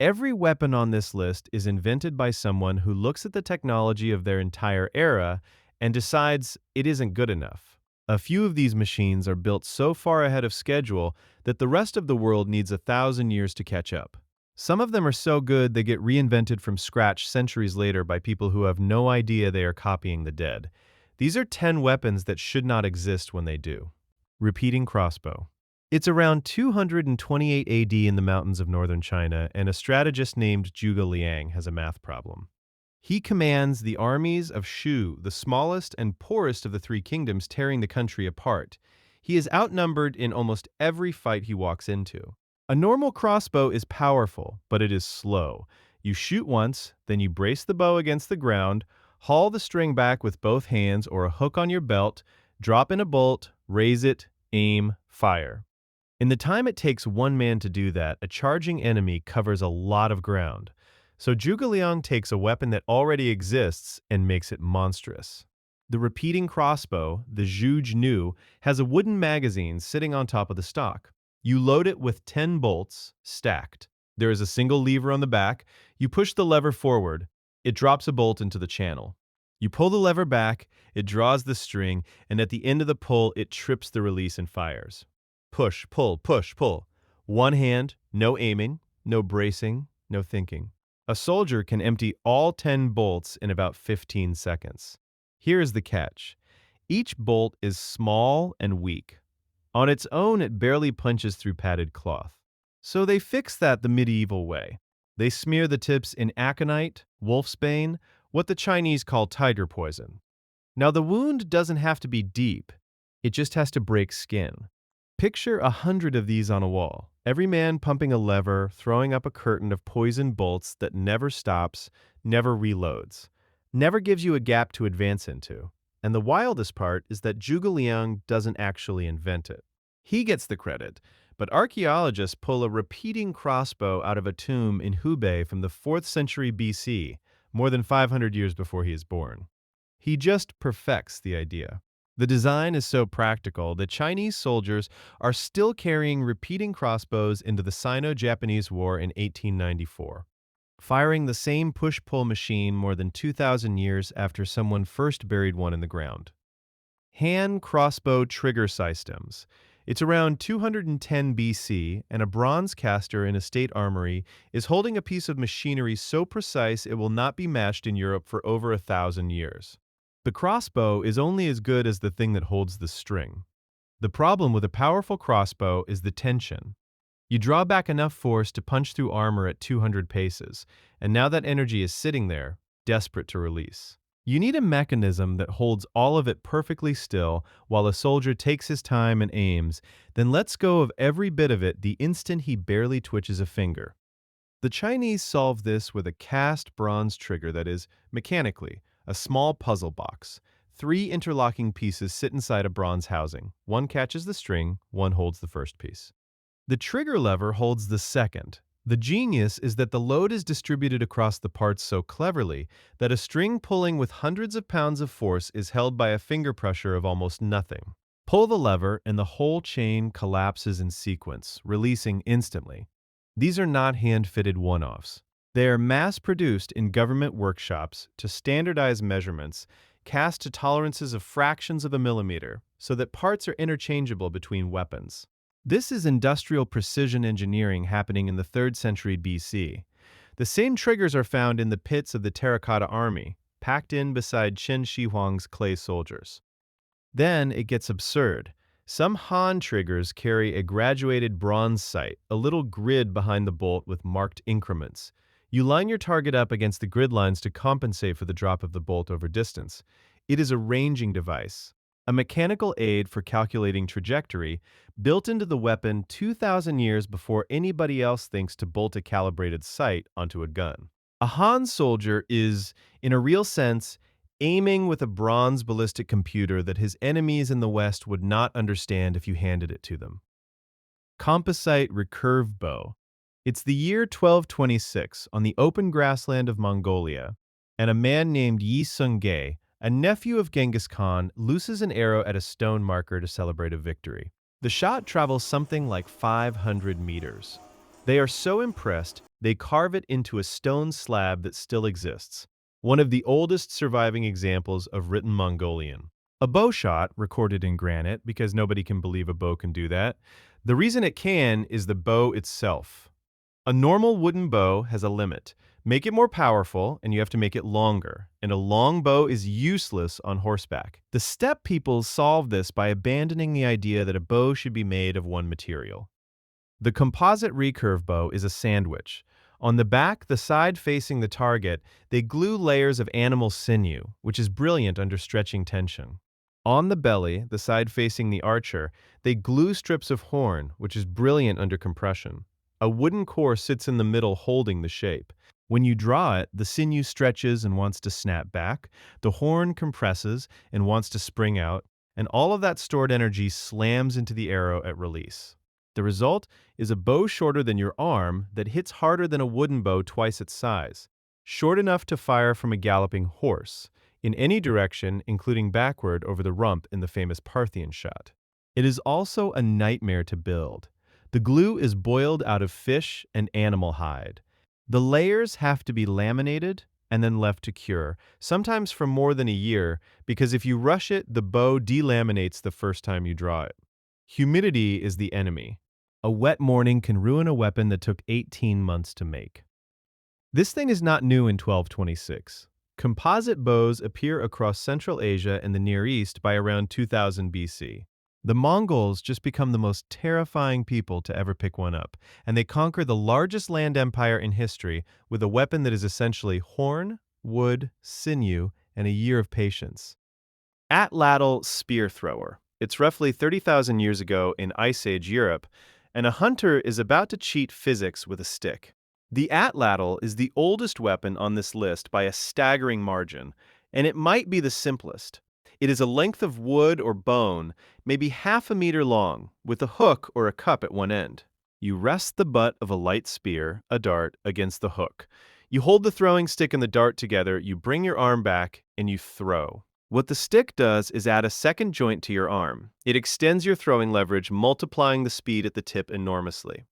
Every weapon on this list is invented by someone who looks at the technology of their entire era and decides it isn't good enough. A few of these machines are built so far ahead of schedule that the rest of the world needs 1,000 years to catch up. Some of them are so good they get reinvented from scratch centuries later by people who have no idea they are copying the dead. These are 10 weapons that should not exist when they do. Repeating crossbow. It's around 228 AD in the mountains of northern China, and a strategist named Zhuge Liang has a math problem. He commands the armies of Shu, the smallest and poorest of the three kingdoms, tearing the country apart. He is outnumbered in almost every fight he walks into. A normal crossbow is powerful, but it is slow. You shoot once, then you brace the bow against the ground, haul the string back with both hands or a hook on your belt, drop in a bolt, raise it, aim, fire. In the time it takes one man to do that, a charging enemy covers a lot of ground. So Zhuge Liang takes a weapon that already exists and makes it monstrous. The repeating crossbow, the Zhuge Nu, has a wooden magazine sitting on top of the stock. You load it with 10 bolts, stacked. There is a single lever on the back. You push the lever forward. It drops a bolt into the channel. You pull the lever back, it draws the string, and at the end of the pull, it trips the release and fires. Push, pull, push, pull. One hand, no aiming, no bracing, no thinking. A soldier can empty all 10 bolts in about 15 seconds. Here is the catch. Each bolt is small and weak. On its own, it barely punches through padded cloth. So they fix that the medieval way. They smear the tips in aconite, wolfsbane, what the Chinese call tiger poison. Now the wound doesn't have to be deep. It just has to break skin. Picture 100 of these on a wall, every man pumping a lever, throwing up a curtain of poisoned bolts that never stops, never reloads, never gives you a gap to advance into. And the wildest part is that Zhuge Liang doesn't actually invent it. He gets the credit, but archaeologists pull a repeating crossbow out of a tomb in Hubei from the 4th century BC, more than 500 years before he is born. He just perfects the idea. The design is so practical that Chinese soldiers are still carrying repeating crossbows into the Sino-Japanese War in 1894, firing the same push-pull machine more than 2,000 years after someone first buried one in the ground. Hand crossbow trigger systems. It's around 210 BC, and a bronze caster in a state armory is holding a piece of machinery so precise it will not be matched in Europe for over 1,000 years. The crossbow is only as good as the thing that holds the string. The problem with a powerful crossbow is the tension. You draw back enough force to punch through armor at 200 paces, and now that energy is sitting there, desperate to release. You need a mechanism that holds all of it perfectly still while a soldier takes his time and aims, then lets go of every bit of it the instant he barely twitches a finger. The Chinese solve this with a cast bronze trigger that is, mechanically, a small puzzle box. 3 interlocking pieces sit inside a bronze housing. One catches the string, one holds the first piece. The trigger lever holds the second. The genius is that the load is distributed across the parts so cleverly that a string pulling with hundreds of pounds of force is held by a finger pressure of almost nothing. Pull the lever and the whole chain collapses in sequence, releasing instantly. These are not hand-fitted one-offs. They are mass-produced in government workshops to standardize measurements, cast to tolerances of fractions of a millimeter, so that parts are interchangeable between weapons. This is industrial precision engineering happening in the 3rd century BC. The same triggers are found in the pits of the Terracotta Army, packed in beside Qin Shi Huang's clay soldiers. Then it gets absurd. Some Han triggers carry a graduated bronze sight, a little grid behind the bolt with marked increments. You line your target up against the grid lines to compensate for the drop of the bolt over distance. It is a ranging device, a mechanical aid for calculating trajectory, built into the weapon 2,000 years before anybody else thinks to bolt a calibrated sight onto a gun. A Han soldier is, in a real sense, aiming with a bronze ballistic computer that his enemies in the West would not understand if you handed it to them. Composite Recurve bow. It's the year 1226 on the open grassland of Mongolia, and a man named Yi Sung-ge, a nephew of Genghis Khan, looses an arrow at a stone marker to celebrate a victory. The shot travels something like 500 meters. They are so impressed, they carve it into a stone slab that still exists, one of the oldest surviving examples of written Mongolian. A bow shot recorded in granite, because nobody can believe a bow can do that. The reason it can is the bow itself. A normal wooden bow has a limit. Make it more powerful, and you have to make it longer. And a long bow is useless on horseback. The steppe peoples solved this by abandoning the idea that a bow should be made of one material. The composite recurve bow is a sandwich. On the back, the side facing the target, they glue layers of animal sinew, which is brilliant under stretching tension. On the belly, the side facing the archer, they glue strips of horn, which is brilliant under compression. A wooden core sits in the middle holding the shape. When you draw it, the sinew stretches and wants to snap back, the horn compresses and wants to spring out, and all of that stored energy slams into the arrow at release. The result is a bow shorter than your arm that hits harder than a wooden bow twice its size, short enough to fire from a galloping horse, in any direction, including backward over the rump in the famous Parthian shot. It is also a nightmare to build. The glue is boiled out of fish and animal hide. The layers have to be laminated and then left to cure, sometimes for more than a year, because if you rush it, the bow delaminates the first time you draw it. Humidity is the enemy. A wet morning can ruin a weapon that took 18 months to make. This thing is not new in 1226. Composite bows appear across Central Asia and the Near East by around 2000 BC. The Mongols just become the most terrifying people to ever pick one up, and they conquer the largest land empire in history with a weapon that is essentially horn, wood, sinew, and a year of patience. Atlatl spear thrower. It's roughly 30,000 years ago in Ice Age Europe, and a hunter is about to cheat physics with a stick. The Atlatl is the oldest weapon on this list by a staggering margin, and it might be the simplest. It is a length of wood or bone, maybe half a meter long, with a hook or a cup at one end. You rest the butt of a light spear, a dart, against the hook. You hold the throwing stick and the dart together, you bring your arm back, and you throw. What the stick does is add a second joint to your arm. It extends your throwing leverage, multiplying the speed at the tip enormously.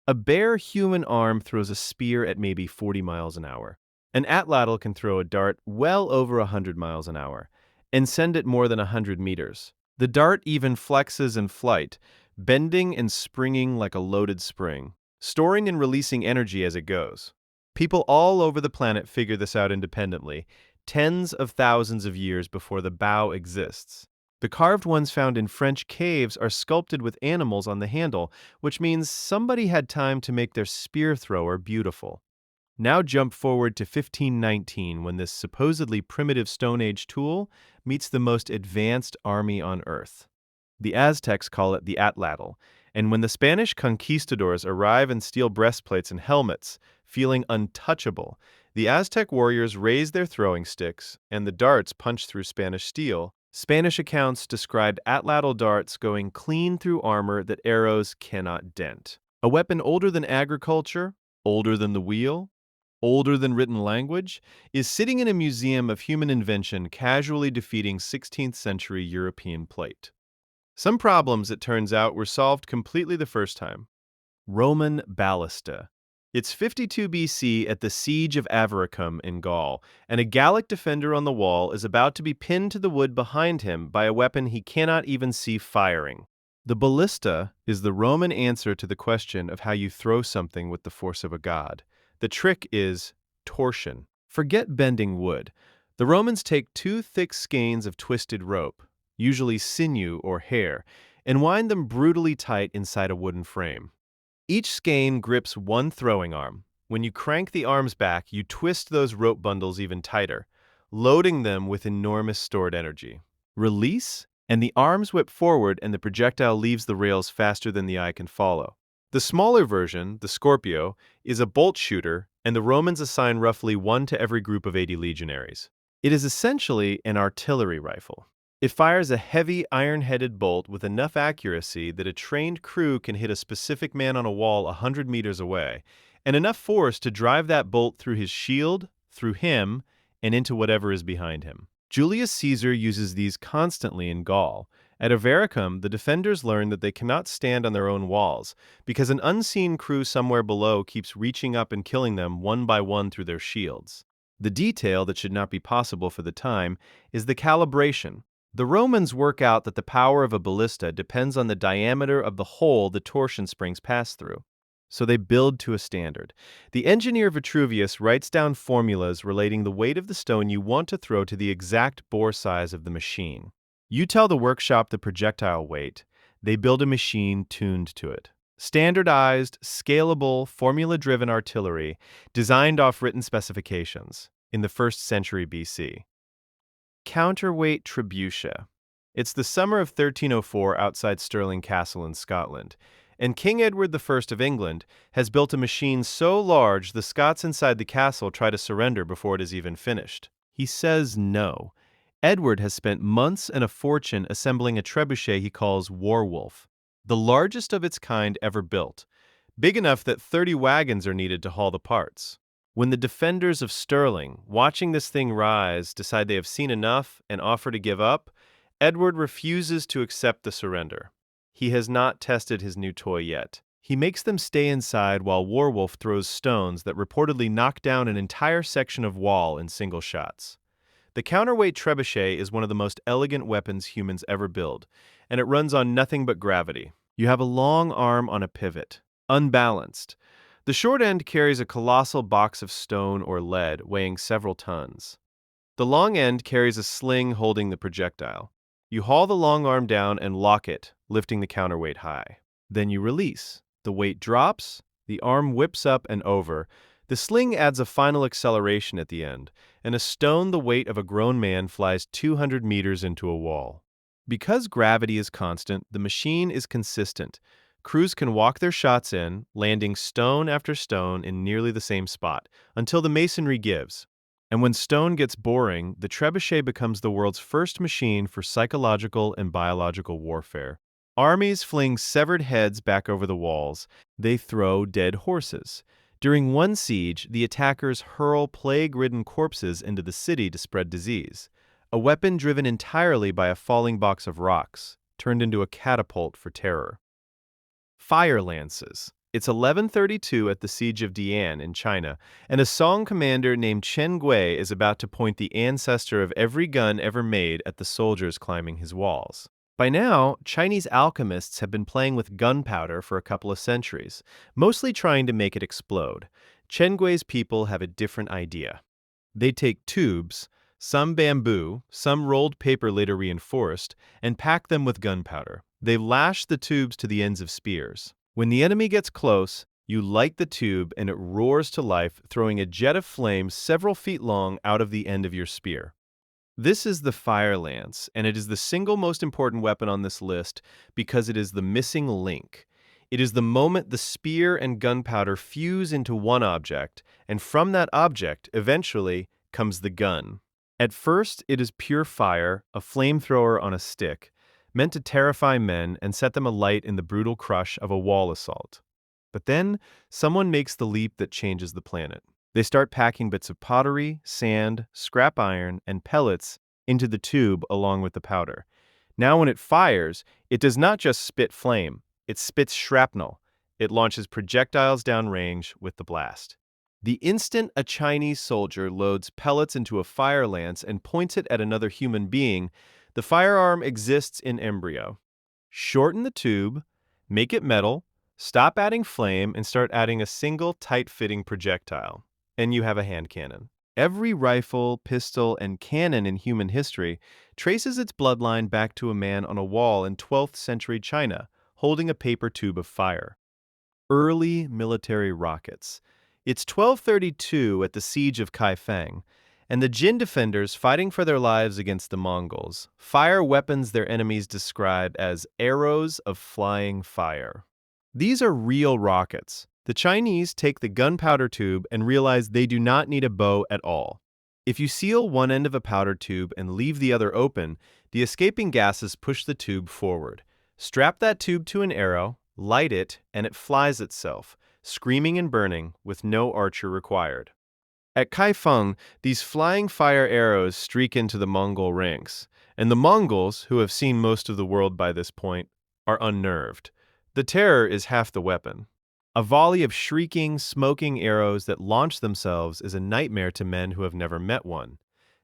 A bare human arm throws a spear at maybe 40 miles an hour. An Atlatl can throw a dart well over 100 miles an hour and send it more than 100 meters. The dart even flexes in flight, bending and springing like a loaded spring, storing and releasing energy as it goes. People all over the planet figure this out independently, tens of thousands of years before the bow exists. The carved ones found in French caves are sculpted with animals on the handle, which means somebody had time to make their spear thrower beautiful. Now jump forward to 1519 when this supposedly primitive Stone Age tool meets the most advanced army on Earth. The Aztecs call it the Atlatl, and when the Spanish conquistadors arrive in steel breastplates and helmets, feeling untouchable, the Aztec warriors raise their throwing sticks, and the darts punch through Spanish steel. Spanish accounts describe Atlatl darts going clean through armor that arrows cannot dent. A weapon older than agriculture, older than the wheel, older than written language, is sitting in a museum of human invention casually defeating 16th century European plate. Some problems, it turns out, were solved completely the first time. Roman Ballista. It's 52 BC at the Siege of Avaricum in Gaul, and a Gallic defender on the wall is about to be pinned to the wood behind him by a weapon he cannot even see firing. The ballista is the Roman answer to the question of how you throw something with the force of a god. The trick is torsion. Forget bending wood. The Romans take two thick skeins of twisted rope, usually sinew or hair, and wind them brutally tight inside a wooden frame. Each skein grips one throwing arm. When you crank the arms back, you twist those rope bundles even tighter, loading them with enormous stored energy. Release, and the arms whip forward and the projectile leaves the rails faster than the eye can follow. The smaller version, the Scorpio, is a bolt shooter, and the Romans assign roughly one to every group of 80 legionaries. It is essentially an artillery rifle. It fires a heavy, iron-headed bolt with enough accuracy that a trained crew can hit a specific man on a wall 100 meters away, and enough force to drive that bolt through his shield, through him, and into whatever is behind him. Julius Caesar uses these constantly in Gaul, At Avaricum, the defenders learn that they cannot stand on their own walls, because an unseen crew somewhere below keeps reaching up and killing them one by one through their shields. The detail that should not be possible for the time is the calibration. The Romans work out that the power of a ballista depends on the diameter of the hole the torsion springs pass through. So they build to a standard. The engineer Vitruvius writes down formulas relating the weight of the stone you want to throw to the exact bore size of the machine. You tell the workshop the projectile weight, they build a machine tuned to it. Standardized, scalable, formula-driven artillery designed off written specifications in the 1st century BC. Counterweight Trebuchet. It's the summer of 1304 outside Stirling Castle in Scotland, and King Edward I of England has built a machine so large the Scots inside the castle try to surrender before it is even finished. He says no. Edward has spent months and a fortune assembling a trebuchet he calls Warwolf, the largest of its kind ever built, big enough that 30 wagons are needed to haul the parts. When the defenders of Stirling, watching this thing rise, decide they have seen enough and offer to give up, Edward refuses to accept the surrender. He has not tested his new toy yet. He makes them stay inside while Warwolf throws stones that reportedly knock down an entire section of wall in single shots. The counterweight trebuchet is one of the most elegant weapons humans ever build, and it runs on nothing but gravity. You have a long arm on a pivot, unbalanced. The short end carries a colossal box of stone or lead weighing several tons. The long end carries a sling holding the projectile. You haul the long arm down and lock it, lifting the counterweight high. Then you release. The weight drops, the arm whips up and over. The sling adds a final acceleration at the end, and a stone the weight of a grown man flies 200 meters into a wall. Because gravity is constant, the machine is consistent. Crews can walk their shots in, landing stone after stone in nearly the same spot, until the masonry gives. And when stone gets boring, the trebuchet becomes the world's first machine for psychological and biological warfare. Armies fling severed heads back over the walls. They throw dead horses. During one siege, the attackers hurl plague-ridden corpses into the city to spread disease, a weapon driven entirely by a falling box of rocks, turned into a catapult for terror. Fire lances. It's 1132 at the Siege of Dian in China, and a Song commander named Chen Gui is about to point the ancestor of every gun ever made at the soldiers climbing his walls. By now, Chinese alchemists have been playing with gunpowder for a couple of centuries, mostly trying to make it explode. Chen Gui's people have a different idea. They take tubes, some bamboo, some rolled paper later reinforced, and pack them with gunpowder. They lash the tubes to the ends of spears. When the enemy gets close, you light the tube and it roars to life, throwing a jet of flame several feet long out of the end of your spear. This is the fire lance, and it is the single most important weapon on this list because it is the missing link. It is the moment the spear and gunpowder fuse into one object, and from that object, eventually, comes the gun. At first, it is pure fire, a flamethrower on a stick, meant to terrify men and set them alight in the brutal crush of a wall assault. But then, someone makes the leap that changes the planet. They start packing bits of pottery, sand, scrap iron, and pellets into the tube along with the powder. Now when it fires, it does not just spit flame, it spits shrapnel. It launches projectiles downrange with the blast. The instant a Chinese soldier loads pellets into a fire lance and points it at another human being, the firearm exists in embryo. Shorten the tube, make it metal, stop adding flame, and start adding a single tight-fitting projectile. And you have a hand cannon. Every rifle, pistol, and cannon in human history traces its bloodline back to a man on a wall in 12th century China, holding a paper tube of fire. Early military rockets. It's 1232 at the Siege of Kaifeng, and the Jin defenders fighting for their lives against the Mongols fire weapons their enemies describe as arrows of flying fire. These are real rockets. The Chinese take the gunpowder tube and realize they do not need a bow at all. If you seal one end of a powder tube and leave the other open, the escaping gases push the tube forward. Strap that tube to an arrow, light it, and it flies itself, screaming and burning, with no archer required. At Kaifeng, these flying fire arrows streak into the Mongol ranks, And the Mongols, who have seen most of the world by this point, are unnerved. The terror is half the weapon. A volley of shrieking, smoking arrows that launch themselves is a nightmare to men who have never met one.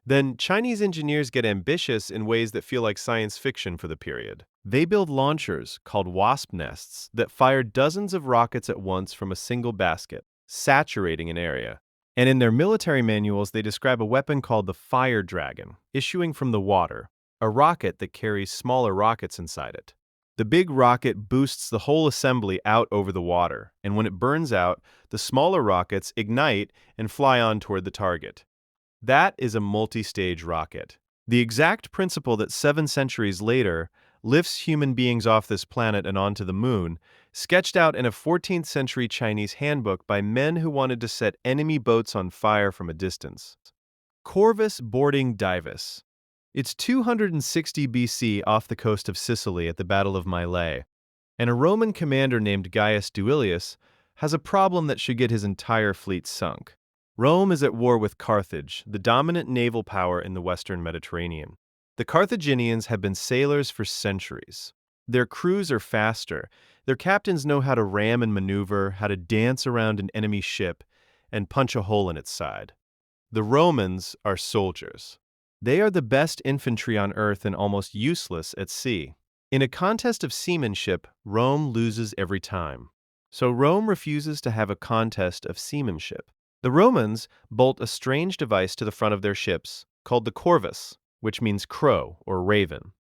Then Chinese engineers get ambitious in ways that feel like science fiction for the period. They build launchers, called wasp nests, that fire dozens of rockets at once from a single basket, saturating an area. And in their military manuals, they describe a weapon called the fire dragon, issuing from the water, a rocket that carries smaller rockets inside it. The big rocket boosts the whole assembly out over the water, and when it burns out, the smaller rockets ignite and fly on toward the target. That is a multi-stage rocket. The exact principle that 7 centuries later lifts human beings off this planet and onto the moon, sketched out in a 14th century Chinese handbook by men who wanted to set enemy boats on fire from a distance. Corvus boarding Divis. It's 260 BC off the coast of Sicily at the Battle of Mylae, and a Roman commander named Gaius Duilius has a problem that should get his entire fleet sunk. Rome is at war with Carthage, the dominant naval power in the western Mediterranean. The Carthaginians have been sailors for centuries. Their crews are faster. Their captains know how to ram and maneuver, how to dance around an enemy ship, and punch a hole in its side. The Romans are soldiers. They are the best infantry on earth and almost useless at sea. In a contest of seamanship, Rome loses every time. So Rome refuses to have a contest of seamanship. The Romans bolt a strange device to the front of their ships called the Corvus, which means crow or raven.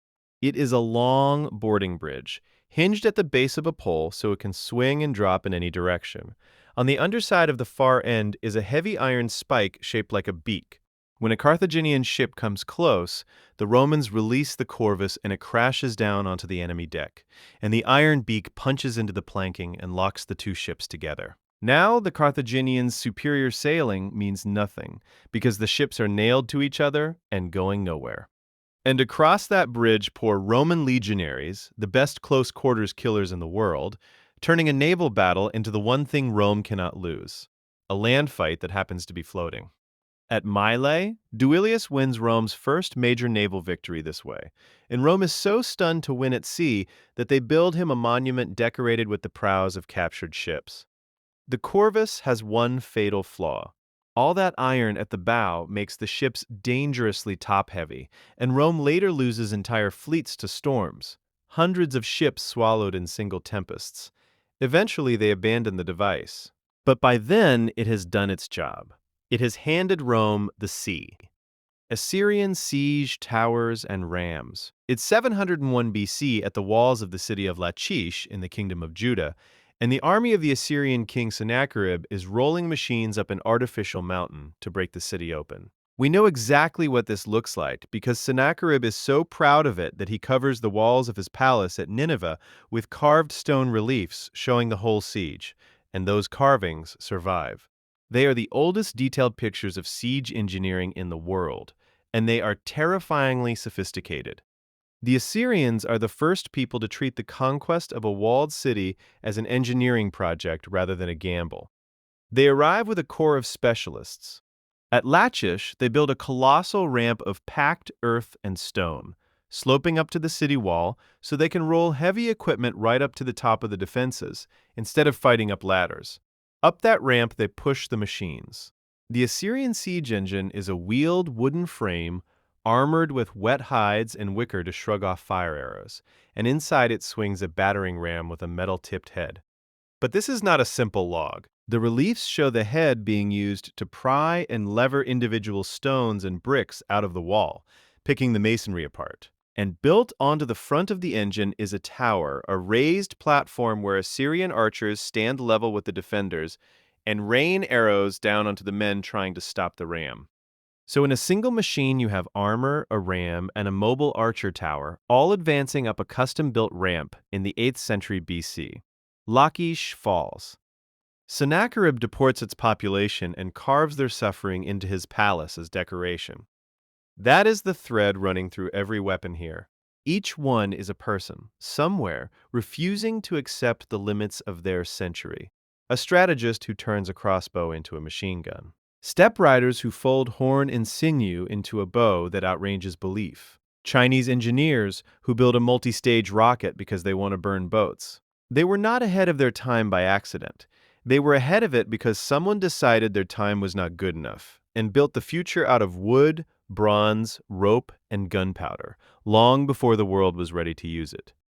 It is a long boarding bridge, hinged at the base of a pole so it can swing and drop in any direction. On the underside of the far end is a heavy iron spike shaped like a beak. When a Carthaginian ship comes close, the Romans release the Corvus and it crashes down onto the enemy deck, and the iron beak punches into the planking and locks the two ships together. Now the Carthaginians' superior sailing means nothing, because the ships are nailed to each other and going nowhere. And across that bridge pour Roman legionaries, the best close-quarters killers in the world, turning a naval battle into the one thing Rome cannot lose, a land fight that happens to be floating. At Mylae, Duilius wins Rome's first major naval victory this way, and Rome is so stunned to win at sea that they build him a monument decorated with the prows of captured ships. The Corvus has one fatal flaw. All that iron at the bow makes the ships dangerously top-heavy, and Rome later loses entire fleets to storms, hundreds of ships swallowed in single tempests. Eventually, they abandon the device. But by then, it has done its job. It has handed Rome the sea. Assyrian siege towers and rams. It's 701 BC at the walls of the city of Lachish in the kingdom of Judah, and the army of the Assyrian king Sennacherib is rolling machines up an artificial mountain to break the city open. We know exactly what this looks like because Sennacherib is so proud of it that he covers the walls of his palace at Nineveh with carved stone reliefs showing the whole siege, and those carvings survive. They are the oldest detailed pictures of siege engineering in the world, and they are terrifyingly sophisticated. The Assyrians are the first people to treat the conquest of a walled city as an engineering project rather than a gamble. They arrive with a corps of specialists. At Lachish, they build a colossal ramp of packed earth and stone, sloping up to the city wall so they can roll heavy equipment right up to the top of the defenses, instead of fighting up ladders. Up that ramp, they push the machines. The Assyrian siege engine is a wheeled wooden frame armored with wet hides and wicker to shrug off fire arrows, and inside it swings a battering ram with a metal-tipped head. But this is not a simple log. The reliefs show the head being used to pry and lever individual stones and bricks out of the wall, picking the masonry apart. And built onto the front of the engine is a tower, a raised platform where Assyrian archers stand level with the defenders and rain arrows down onto the men trying to stop the ram. So in a single machine you have armor, a ram, and a mobile archer tower, all advancing up a custom-built ramp in the 8th century BC. Lachish falls. Sennacherib deports its population and carves their suffering into his palace as decoration. That is the thread running through every weapon here. Each one is a person, somewhere, refusing to accept the limits of their century. A strategist who turns a crossbow into a machine gun. Step riders who fold horn and sinew into a bow that outranges belief. Chinese engineers who build a multi-stage rocket because they want to burn boats. They were not ahead of their time by accident. They were ahead of it because someone decided their time was not good enough and built the future out of wood, bronze, rope, and gunpowder, long before the world was ready to use it.